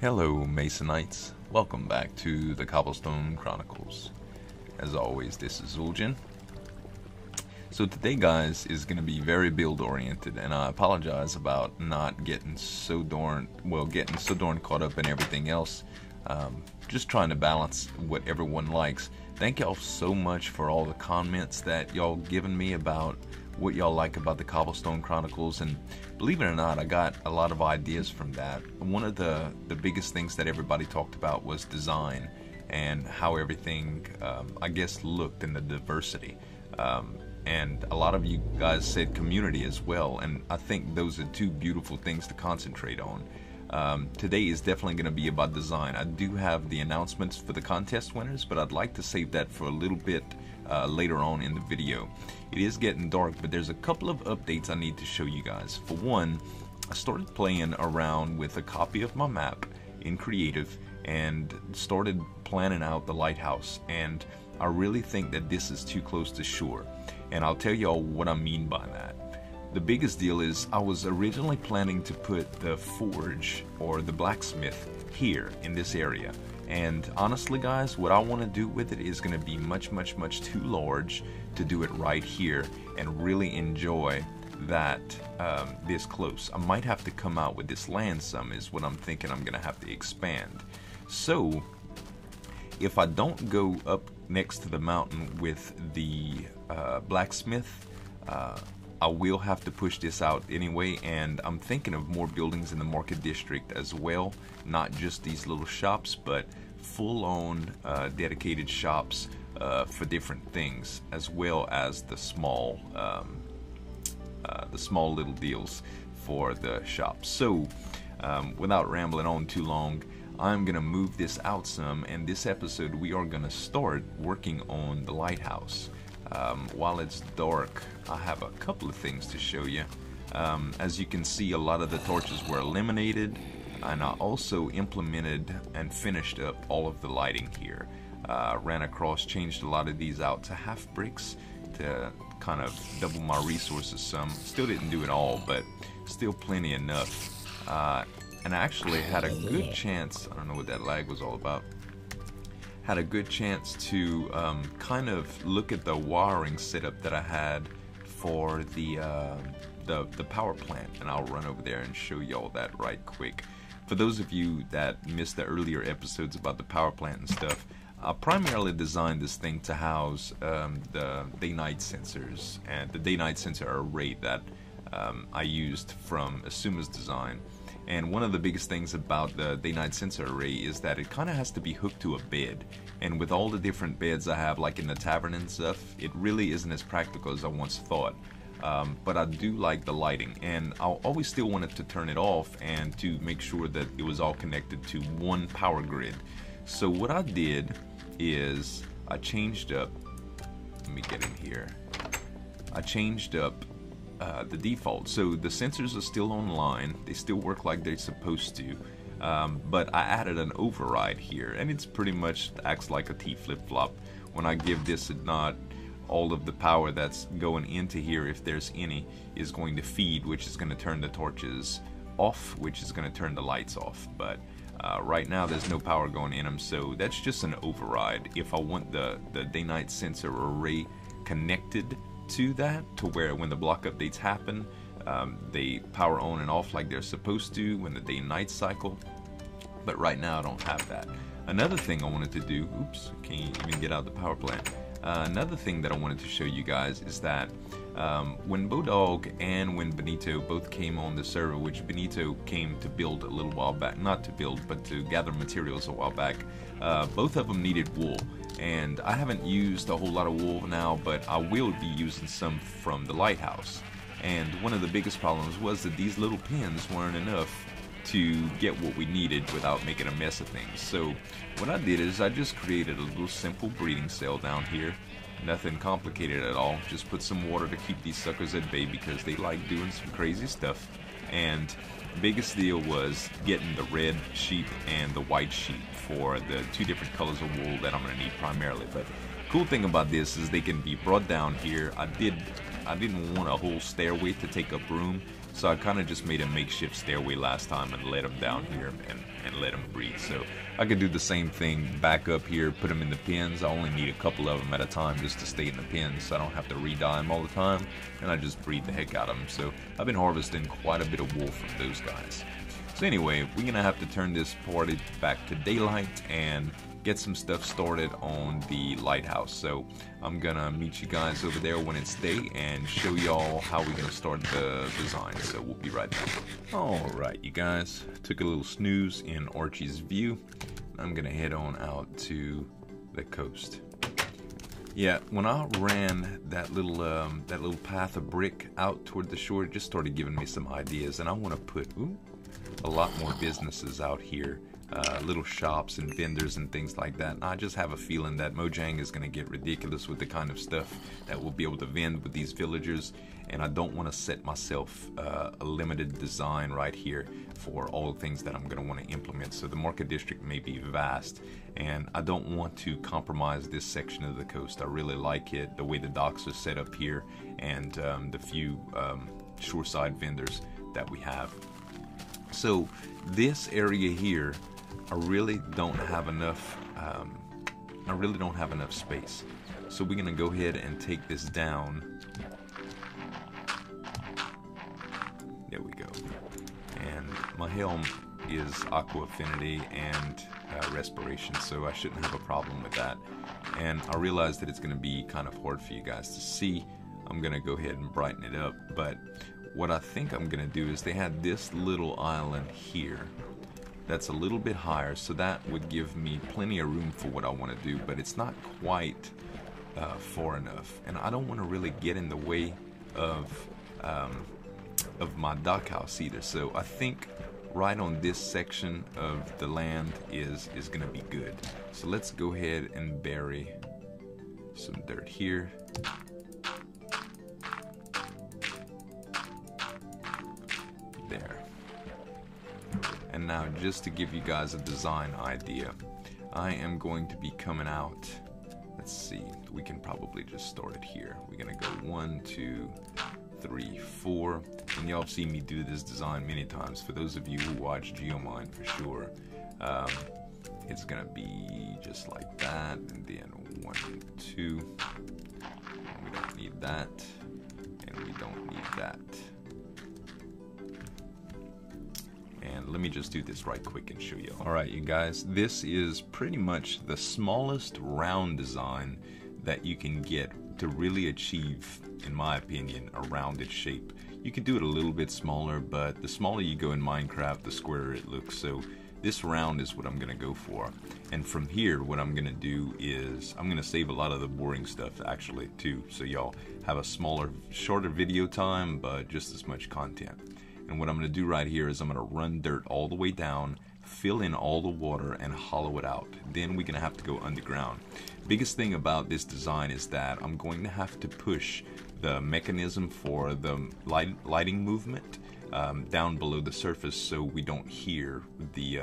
Hello Masonites, welcome back to the Cobblestone Chronicles. As always, this is Zueljin. So today, guys, is going to be very build oriented, and I apologize about not getting so darn caught up in everything else. Just trying to balance what everyone likes. Thank y'all so much for all the comments that y'all given me about what y'all like about the Cobblestone Chronicles, and believe it or not, I got a lot of ideas from that. One of the biggest things that everybody talked about was design and how everything I guess looked, in the diversity, and a lot of you guys said community as well, and I think those are two beautiful things to concentrate on. Today is definitely going to be about design. I do have the announcements for the contest winners, but I'd like to save that for a little bit later on in the video. It is getting dark, but there's a couple of updates I need to show you guys. For one, I started playing around with a copy of my map in Creative and started planning out the Lighthouse, and I really think that this is too close to shore, and I'll tell y'all what I mean by that. The biggest deal is I was originally planning to put the forge or the blacksmith here in this area, and honestly guys, what I want to do with it is going to be much too large to do it right here and really enjoy that this close. I might have to come out with this land some, is what I'm thinking. I'm going to have to expand. So if I don't go up next to the mountain with the blacksmith, I will have to push this out anyway, and I'm thinking of more buildings in the market district as well, not just these little shops, but full-on dedicated shops for different things, as well as the small little deals for the shops. So without rambling on too long, I'm gonna move this out some, and this episode we are gonna start working on the lighthouse. While it's dark, I have a couple of things to show you. As you can see, a lot of the torches were eliminated, and I also implemented and finished up all of the lighting here. Ran across, changed a lot of these out to half bricks to kind of double my resources some. Still didn't do it all, but still plenty enough. And I actually had a good chance, I don't know what that lag was all about, had a good chance to kind of look at the wiring setup that I had for the power plant, and I'll run over there and show y'all that right quick. For those of you that missed the earlier episodes about the power plant and stuff, I primarily designed this thing to house the day-night sensors and the day-night sensor array that I used from Asuma's design. And one of the biggest things about the day-night sensor array is that it kind of has to be hooked to a bed. And with all the different beds I have, like in the tavern and stuff, it really isn't as practical as I once thought. But I do like the lighting, and I always still wanted to turn it off and to make sure that it was all connected to one power grid. So what I did is I changed up, let me get in here, I changed up the default. So the sensors are still online, they still work like they're supposed to, but I added an override here, and it's pretty much acts like a T flip-flop. When I give this a nod, all of the power that's going into here, if there's any, is going to feed, which is going to turn the torches off, which is going to turn the lights off. But right now there's no power going in them, so that's just an override. If I want the day-night sensor array connected to that, to where when the block updates happen, they power on and off like they're supposed to when the day-night cycle. But right now I don't have that. Another thing I wanted to do, oops, can't even get out the power plant. Another thing that I wanted to show you guys is that when Bodog and when Benito both came on the server, which Benito came to build a little while back, not to build, but to gather materials a while back, both of them needed wool. And I haven't used a whole lot of wool now, but I will be using some from the Lighthouse. And one of the biggest problems was that these little pins weren't enough to get what we needed without making a mess of things. So what I did is I just created a little simple breeding cell down here. Nothing complicated at all. Just put some water to keep these suckers at bay because they like doing some crazy stuff. And the biggest deal was getting the red sheep and the white sheep for the two different colors of wool that I'm going to need primarily. But cool thing about this is they can be brought down here. I didn't want a whole stairway to take up room, So I kind of just made a makeshift stairway last time and let them down here and let them breathe. So I could do the same thing back up here, put them in the pens. I only need a couple of them at a time just to stay in the pens, so I don't have to re-dye them all the time, and I just breed the heck out of them. So I've been harvesting quite a bit of wool from those guys. So anyway, we're gonna have to turn this party back to daylight and get some stuff started on the lighthouse. So I'm gonna meet you guys over there when it's day and show y'all how we're gonna start the design. So we'll be right back. Alright, you guys, took a little snooze in Archie's view. I'm gonna head on out to the coast. Yeah, when I ran that little path of brick out toward the shore, it just started giving me some ideas, and I want to put a lot more businesses out here, little shops and vendors and things like that. I just have a feeling that Mojang is going to get ridiculous with the kind of stuff that we'll be able to vend with these villagers, and I don't want to set myself a limited design right here for all the things that I'm going to want to implement. So the market district may be vast, and I don't want to compromise this section of the coast. I really like it, the way the docks are set up here, and the few shoreside vendors that we have. So this area here, I really don't have enough space. So we're gonna go ahead and take this down. There we go. And my helm is aqua affinity and respiration, so I shouldn't have a problem with that. And I realize that it's gonna be kind of hard for you guys to see. I'm gonna go ahead and brighten it up, but what I think I'm gonna do is they had this little island here that's a little bit higher, so that would give me plenty of room for what I want to do, but it's not quite far enough, and I don't want to really get in the way of my dock house either. So I think right on this section of the land is gonna be good. So let's go ahead and bury some dirt here. There. And now, just to give you guys a design idea, I am going to be coming out. Let's see, we can probably just start it here. We're gonna go 1, 2, 3, 4, and y'all have seen me do this design many times. For those of you who watch Geomine, for sure, it's gonna be just like that, and then 1, 2. We don't need that, and we don't need that. And let me just do this right quick and show you. Alright, you guys, this is pretty much the smallest round design that you can get to really achieve, in my opinion, a rounded shape. You can do it a little bit smaller, but the smaller you go in Minecraft, the squarer it looks. So this round is what I'm gonna go for. And from here, what I'm gonna do is I'm gonna save a lot of the boring stuff actually too, so y'all have a smaller, shorter video time, but just as much content. And what I'm going to do right here is I'm going to run dirt all the way down, fill in all the water, and hollow it out. Then we're going to have to go underground. Biggest thing about this design is that I'm going to have to push the mechanism for the lighting movement down below the surface, so we don't hear the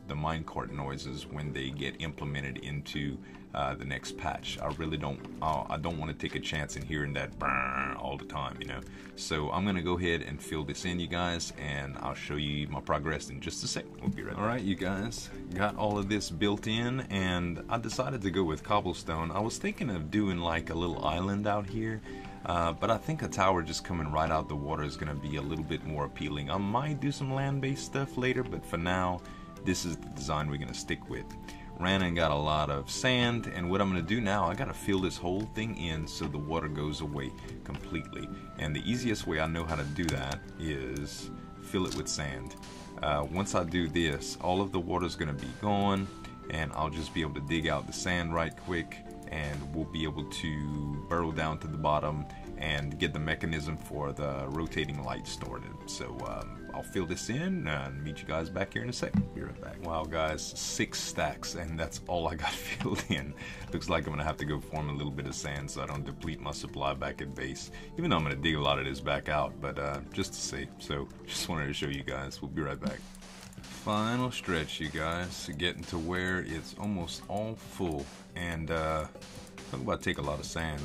minecart noises when they get implemented into the next patch. I really don't. I don't want to take a chance in hearing that brrr all the time, you know. So I'm gonna go ahead and fill this in, you guys, and I'll show you my progress in just a sec. We'll be right back. All right, you guys, got all of this built in, and I decided to go with cobblestone. I was thinking of doing like a little island out here. But I think a tower just coming right out the water is going to be a little bit more appealing. I might do some land-based stuff later, but for now, this is the design we're going to stick with. Ran and got a lot of sand, and what I'm going to do now, I got to fill this whole thing in so the water goes away completely. And the easiest way I know how to do that is fill it with sand. Once I do this, all of the water is going to be gone, and I'll just be able to dig out the sand right quick, and we'll be able to burrow down to the bottom and get the mechanism for the rotating light started. So I'll fill this in and meet you guys back here in a second. Be right back. Wow, guys, 6 stacks, and that's all I got filled in. Looks like I'm gonna have to go form a little bit of sand so I don't deplete my supply back at base, even though I'm gonna dig a lot of this back out, but just to see. So just wanted to show you guys. We'll be right back. Final stretch, you guys, getting to where it's almost all full, and talk about take a lot of sand.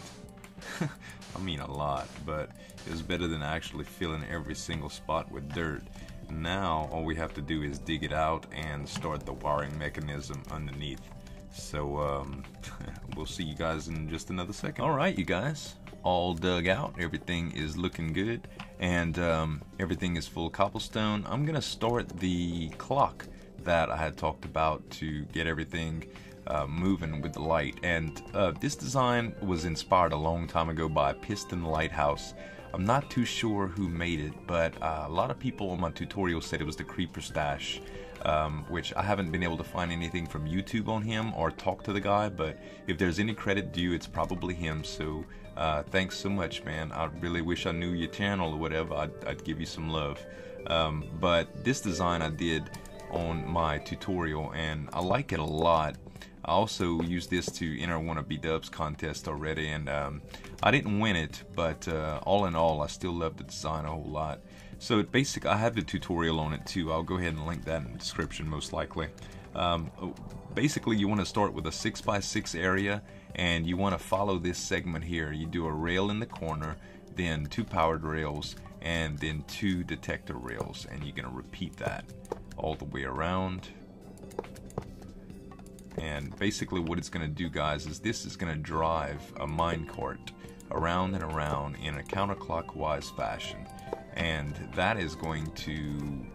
I mean a lot, but it was better than actually filling every single spot with dirt. Now all we have to do is dig it out and start the wiring mechanism underneath. So we'll see you guys in just another second. Alright, you guys, all dug out, everything is looking good, and everything is full of cobblestone. I'm gonna start the clock that I had talked about to get everything moving with the light. And this design was inspired a long time ago by Piston Lighthouse. I'm not too sure who made it, but a lot of people on my tutorial said it was the Creeperstache, which I haven't been able to find anything from YouTube on him or talk to the guy, but if there's any credit due, it's probably him. So thanks so much, man. I really wish I knew your channel or whatever. I'd give you some love. But this design I did on my tutorial, and I like it a lot. I also used this to enter one of B-Dub's contest already, and I didn't win it, but all in all, I still love the design a whole lot. So I have the tutorial on it too. I'll go ahead and link that in the description most likely. Basically, you want to start with a 6x6 area, and you want to follow this segment here. You do a rail in the corner, then 2 powered rails, and then 2 detector rails, and you're going to repeat that all the way around. And basically what it's going to do, guys, is this is going to drive a minecart around and around in a counterclockwise fashion, and that is going to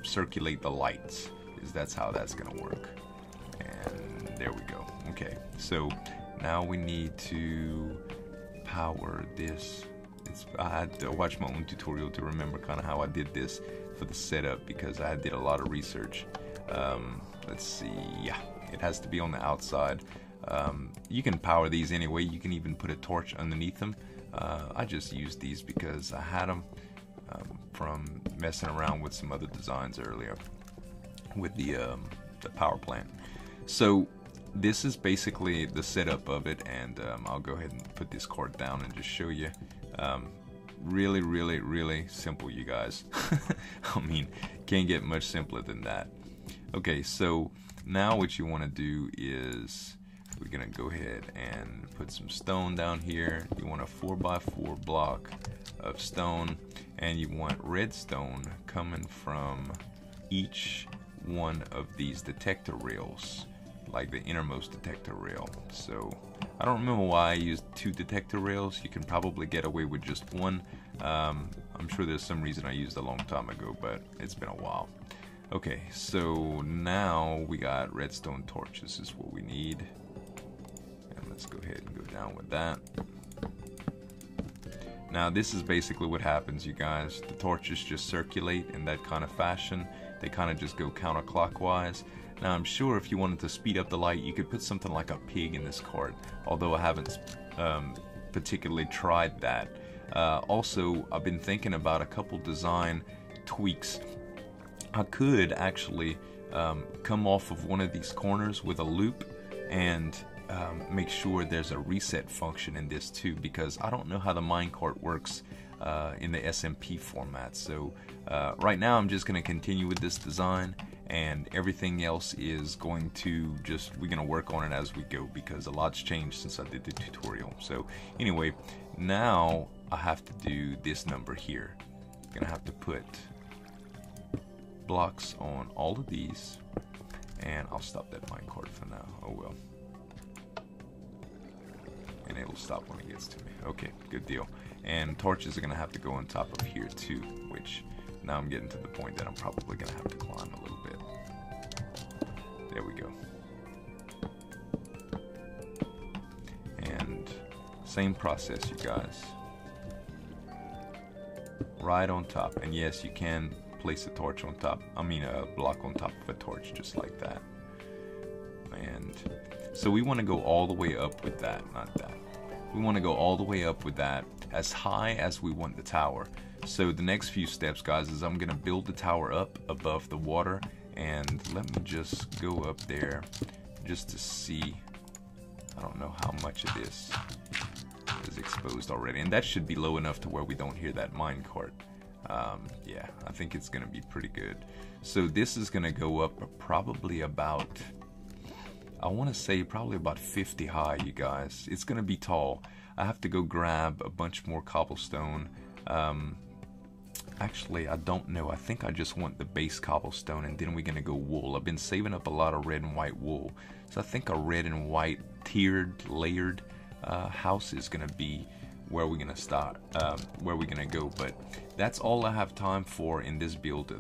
circulate the lights. That's how that's going to work. And there we go. Okay, so now we need to power this. I had to watch my own tutorial to remember kind of how I did this for the setup, because I did a lot of research. Let's see, yeah, it has to be on the outside. You can power these anyway. You can even put a torch underneath them. I just used these because I had them from messing around with some other designs earlier with the power plant. So this is basically the setup of it, and I'll go ahead and put this cord down and just show you. Really simple, you guys. I mean, can't get much simpler than that. Okay, so now what you want to do is we're gonna go ahead and put some stone down here. You want a 4x4 block of stone, and you want redstone coming from each one of these detector rails, like the innermost detector rail. So I don't remember why I used 2 detector rails. You can probably get away with just 1. I'm sure there's some reason I used a long time ago, but it's been a while. Okay, so now we got redstone torches is what we need. And let's go ahead and go down with that. Now this is basically what happens, you guys. The torches just circulate in that kind of fashion. They kind of just go counterclockwise. Now I'm sure if you wanted to speed up the light, you could put something like a pig in this cart, although I haven't particularly tried that. Also, I've been thinking about a couple design tweaks. I could actually come off of one of these corners with a loop and make sure there's a reset function in this too, because I don't know how the minecart works in the SMP format. So right now I'm just going to continue with this design, and everything else is going to we're going to work on it as we go, because a lot's changed since I did the tutorial. So anyway, now I have to do this number here. I'm going to have to put blocks on all of these, and I'll stop that minecart for now. Oh well. And it'll stop when it gets to me. Okay, good deal. And torches are going to have to go on top of here too, which now I'm getting to the point that I'm probably going to have to climb a little bit. There we go. And same process, you guys. Right on top. And yes, you can place a torch on top, a block on top of a torch, just like that. And so we want to go all the way up with that, not that. We want to go all the way up with that, as high as we want the tower. So the next few steps, guys, is I'm going to build the tower up above the water, and let me just go up there just to see. I don't know how much of this is exposed already, and that should be low enough to where we don't hear that minecart. Yeah, I think it's going to be pretty good. So this is going to go up probably about, I want to say probably about 50 high, you guys. It's going to be tall. I have to go grab a bunch more cobblestone. Actually, I don't know. I think I just want the base cobblestone, and then we're going to go wool. I've been saving up a lot of red and white wool. So I think a red and white tiered, layered house is going to be where we're going to start, where we're going to go. But that's all I have time for in this build,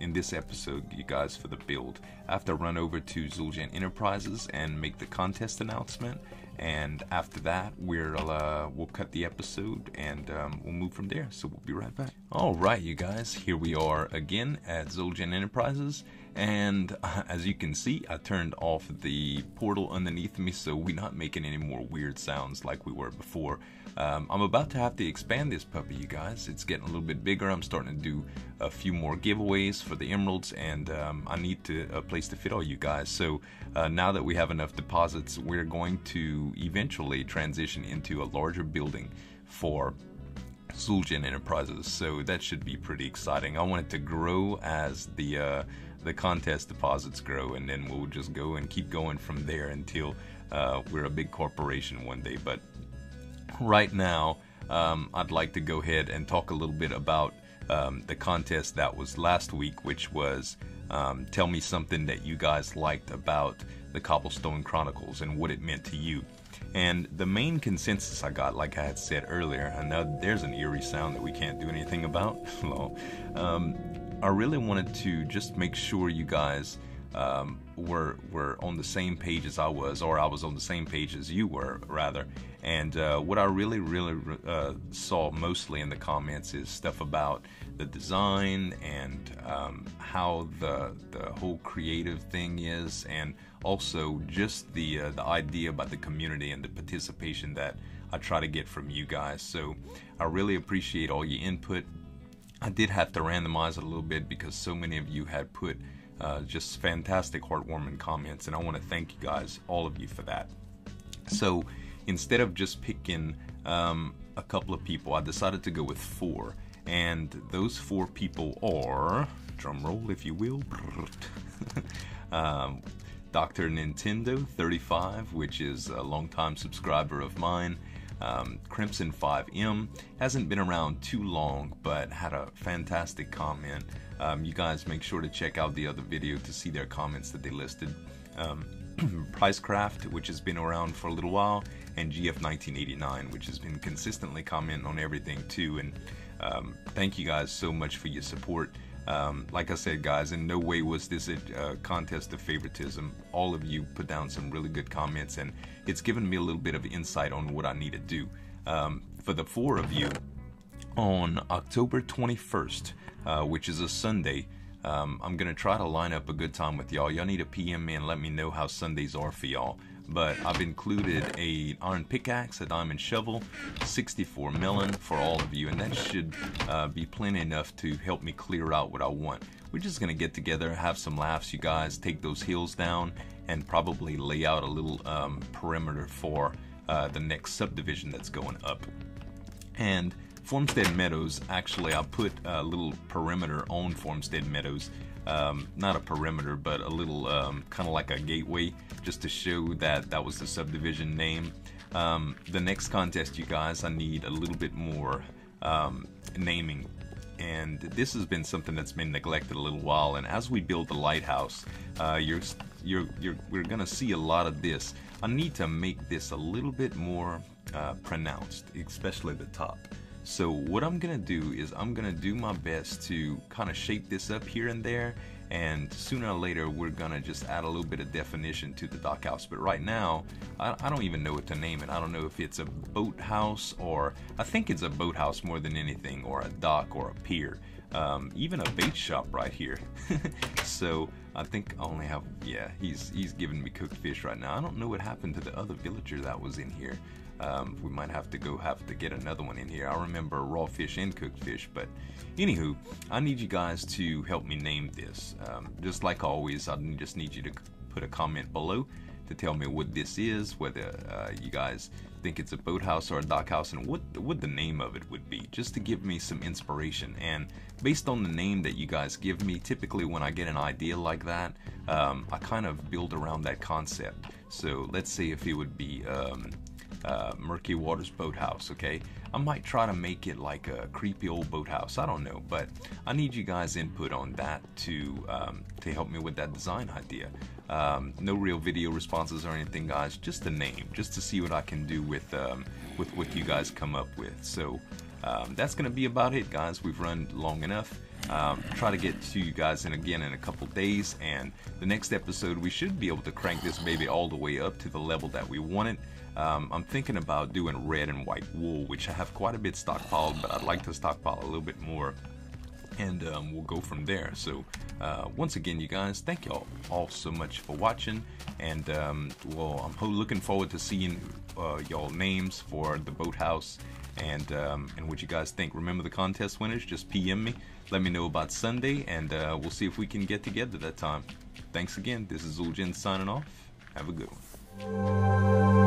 in this episode, you guys, for the build. I have to run over to Zueljin Enterprises and make the contest announcement. And after that, we'll cut the episode and we'll move from there. So we'll be right back. All right, you guys, here we are again at Zueljin Enterprises. And as you can see, I turned off the portal underneath me, so we're not making any more weird sounds like we were before. I'm about to have to expand this puppy, you guys. It's getting a little bit bigger. I'm starting to do a few more giveaways for the emeralds, and I need a place to fit all you guys. So now that we have enough deposits, we're going to eventually transition into a larger building for Zueljin Enterprises. So that should be pretty exciting. I want it to grow as the contest deposits grow, and then we'll just go and keep going from there until we're a big corporation one day. But right now, I'd like to go ahead and talk a little bit about the contest that was last week, which was tell me something that you guys liked about the Cobblestone Chronicles and what it meant to you. And the main consensus I got, like I had said earlier, and now there's an eerie sound that we can't do anything about. I really wanted to just make sure you guys were on the same page as I was, or I was on the same page as you were, rather. And what I really saw mostly in the comments is stuff about the design and how the whole creative thing is, and also just the idea about the community and the participation that I try to get from you guys. So I really appreciate all your input. I did have to randomize it a little bit because so many of you had put just fantastic, heartwarming comments, and I want to thank you guys, all of you, for that. So instead of just picking a couple of people, I decided to go with 4, and those 4 people are, drum roll if you will, Dr. Nintendo 35, which is a longtime subscriber of mine. Crimson 5M hasn't been around too long, but had a fantastic comment. You guys make sure to check out the other video to see their comments that they listed. Pricecraft, which has been around for a little while, and GF1989, which has been consistently commenting on everything too. And thank you guys so much for your support. Like I said, guys, in no way was this a contest of favoritism. All of you put down some really good comments, and it's given me a little bit of insight on what I need to do. For the 4 of you, on October 21st, which is a Sunday, I'm going to try to line up a good time with y'all. Y'all need to PM me and let me know how Sundays are for y'all. But I've included an iron pickaxe, a diamond shovel, 64 melon for all of you, and that should be plenty enough to help me clear out what I want. We're just going to get together, have some laughs, you guys, take those hills down, and probably lay out a little perimeter for the next subdivision that's going up. And Farmstead Meadows, actually I put a little perimeter on Farmstead Meadows. Not a perimeter, but a little kind of like a gateway, just to show that that was the subdivision name. The next contest, you guys, I need a little bit more naming, and this has been something that's been neglected a little while. And as we build the lighthouse, we're gonna see a lot of this. I need to make this a little bit more pronounced, especially the top. So what I'm gonna do is I'm gonna do my best to kind of shape this up here and there, and sooner or later we're gonna just add a little bit of definition to the dockhouse. But right now I don't even know what to name it. I don't know if it's a boathouse, or I think it's a boathouse more than anything, or a dock, or a pier, even a bait shop right here. So I think I only have, yeah, he's giving me cooked fish right now. I don't know what happened to the other villager that was in here. We might have to get another one in here. I remember raw fish and cooked fish, but anywho, I need you guys to help me name this. Just like always, I just need you to put a comment below to tell me what this is, whether you guys think it's a boathouse or a dockhouse, and what the name of it would be, just to give me some inspiration. And based on the name that you guys give me, typically when I get an idea like that, I kind of build around that concept. So let's say if it would be Murky Waters Boathouse, okay? I might try to make it like a creepy old boathouse. I don't know, but I need you guys' input on that to help me with that design idea. No real video responses or anything, guys. Just the name, just to see what I can do with what you guys come up with. So that's gonna be about it, guys. We've run long enough. Try to get to you guys in a couple days, and the next episode we should be able to crank this baby all the way up to the level that we want it. I'm thinking about doing red and white wool, which I have quite a bit stockpiled, but I'd like to stockpile a little bit more, and we'll go from there. So once again, you guys, thank y'all all so much for watching, and well, I'm looking forward to seeing y'all names for the boathouse, and what you guys think. Remember the contest winners, just PM me, let me know about Sunday, and we'll see if we can get together that time. Thanks again. This is Zueljin signing off. Have a good one.